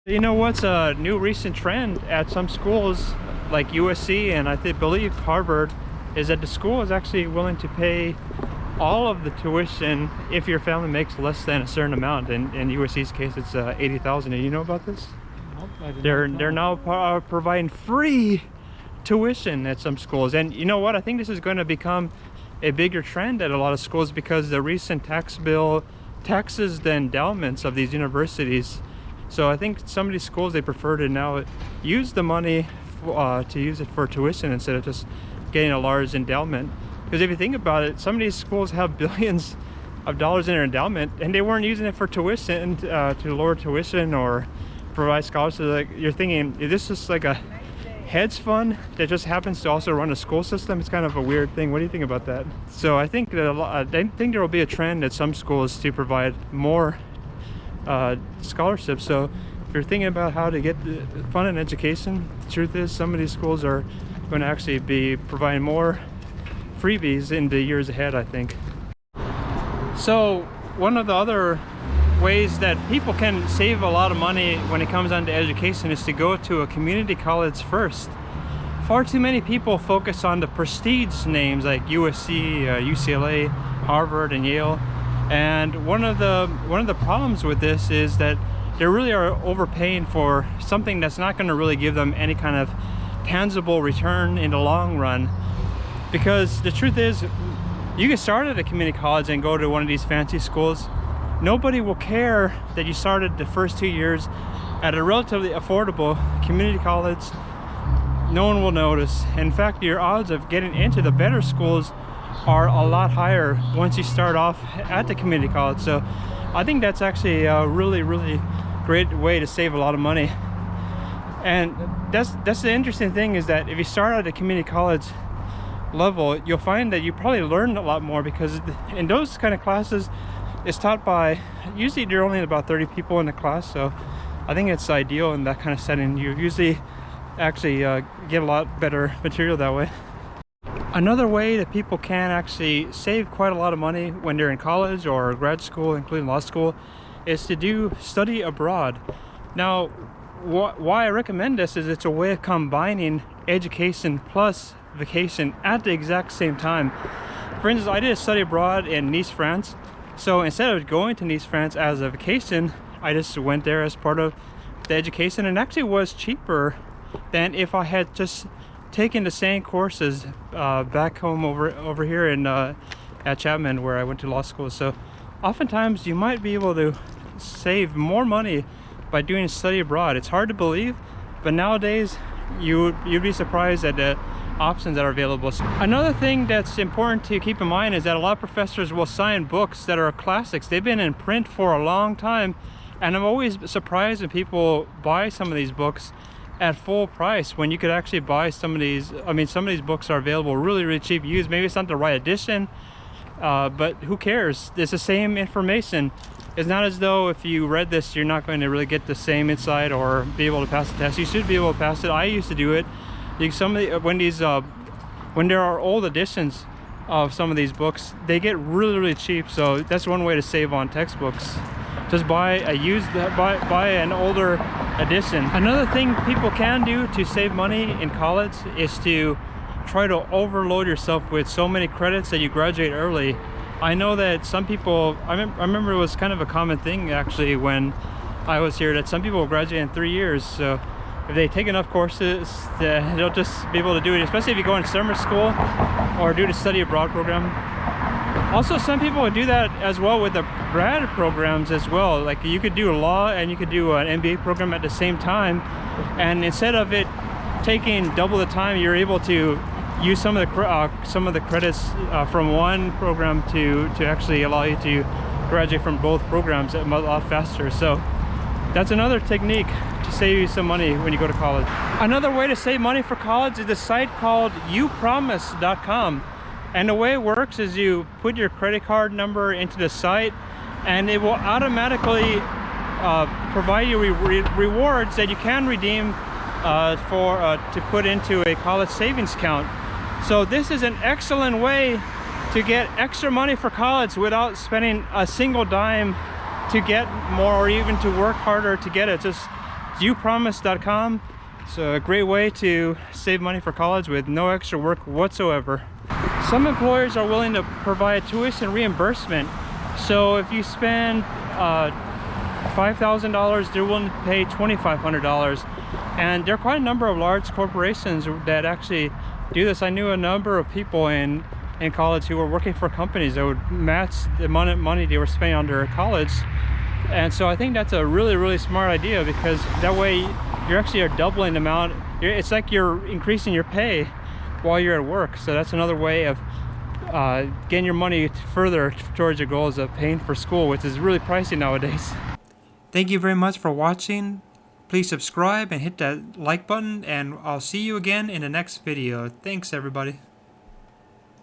You know what's a new recent trend at some schools like USC and I believe Harvard is that the school is actually willing to pay all of the tuition if your family makes less than a certain amount. In USC's case, it's $80,000. Do you know about this? Nope, I did They're not know. now providing free tuition at some schools, and you know what? I think this is going to become a bigger trend at a lot of schools because the recent tax bill taxes the endowments of these universities. So I think some of these schools, they prefer to now use the money to use it for tuition instead of just getting a large endowment. Because if you think about it, some of these schools have billions of dollars in their endowment and they weren't using it for tuition, to lower tuition or provide scholarships. Like, you're thinking, is this just like a hedge fund that just happens to also run a school system? It's kind of a weird thing. What do you think about that? So I think that I think there will be a trend at some schools to provide more scholarships. So if you're thinking about how to get fund in education, the truth is some of these schools are going to actually be providing more freebies in the years ahead, I think. So one of the other ways that people can save a lot of money when it comes down to education is to go to a community college first. Far too many people focus on the prestige names like USC, UCLA, Harvard, and Yale. And one of the problems with this is that they really are overpaying for something that's not going to really give them any kind of tangible return in the long run. Because the truth is, you can start at a community college and go to one of these fancy schools. Nobody will care that you started the first 2 years at a relatively affordable community college. No one will notice. In fact, your odds of getting into the better schools are a lot higher once you start off at the community college. So I think that's actually a really great way to save a lot of money. And that's the interesting thing, is that if you start at a community college level, you'll find that you probably learn a lot more, because in those kind of classes it's taught by, usually there are only about 30 people in the class. So I think it's ideal in that kind of setting. You usually actually get a lot better material that way. Another way that people can actually save quite a lot of money when they're in college or grad school, including law school, is to do study abroad. Now, why I recommend this is it's a way of combining education plus vacation at the exact same time. For instance, I did a study abroad in Nice, France. So instead of going to Nice, France as a vacation, I just went there as part of the education, and actually was cheaper than if I had just taken the same courses back home over here in at Chapman, where I went to law school. So oftentimes you might be able to save more money by doing a study abroad. It's hard to believe, but nowadays you'd be surprised at the options that are available. Another thing that's important to keep in mind is that a lot of professors will sign books that are classics. They've been in print for a long time, and I'm always surprised when people buy some of these books at full price when you could actually buy some of these. I mean, some of these books are available really cheap used. Maybe it's not the right edition, but who cares? It's the same information. It's not as though if you read this you're not going to really get the same insight or be able to pass the test. You should be able to pass it. I used to do it. When there are old editions of some of these books, they get really cheap. So that's one way to save on textbooks. Just buy an older edition. Another thing people can do to save money in college is to try to overload yourself with so many credits that you graduate early. I know that some people, I remember it was kind of a common thing actually when I was here, that some people graduate in 3 years. So if they take enough courses, they'll just be able to do it, especially if you go in summer school or do the study abroad program. Also, some people would do that as well with the grad programs as well. Like, you could do law and you could do an MBA program at the same time, and instead of it taking double the time, you're able to use some of the credits from one program to actually allow you to graduate from both programs a lot faster. So that's another technique to save you some money when you go to college. Another way to save money for college is a site called Upromise.com. And the way it works is you put your credit card number into the site, and it will automatically provide you rewards that you can redeem to put into a college savings account. So this is an excellent way to get extra money for college without spending a single dime to get more, or even to work harder to get it. Just Upromise.com. It's a great way to save money for college with no extra work whatsoever. Some employers are willing to provide tuition reimbursement. So if you spend $5,000, they're willing to pay $2,500. And there are quite a number of large corporations that actually do this. I knew a number of people in college who were working for companies that would match the amount of money they were spending on their college. And so I think that's a really smart idea, because that way you actually are doubling the amount. It's like you're increasing your pay while you're at work. So that's another way of getting your money further towards your goals of paying for school, which is really pricey nowadays. Thank you very much for watching. Please subscribe and hit that like button, and I'll see you again in the next video. Thanks, everybody.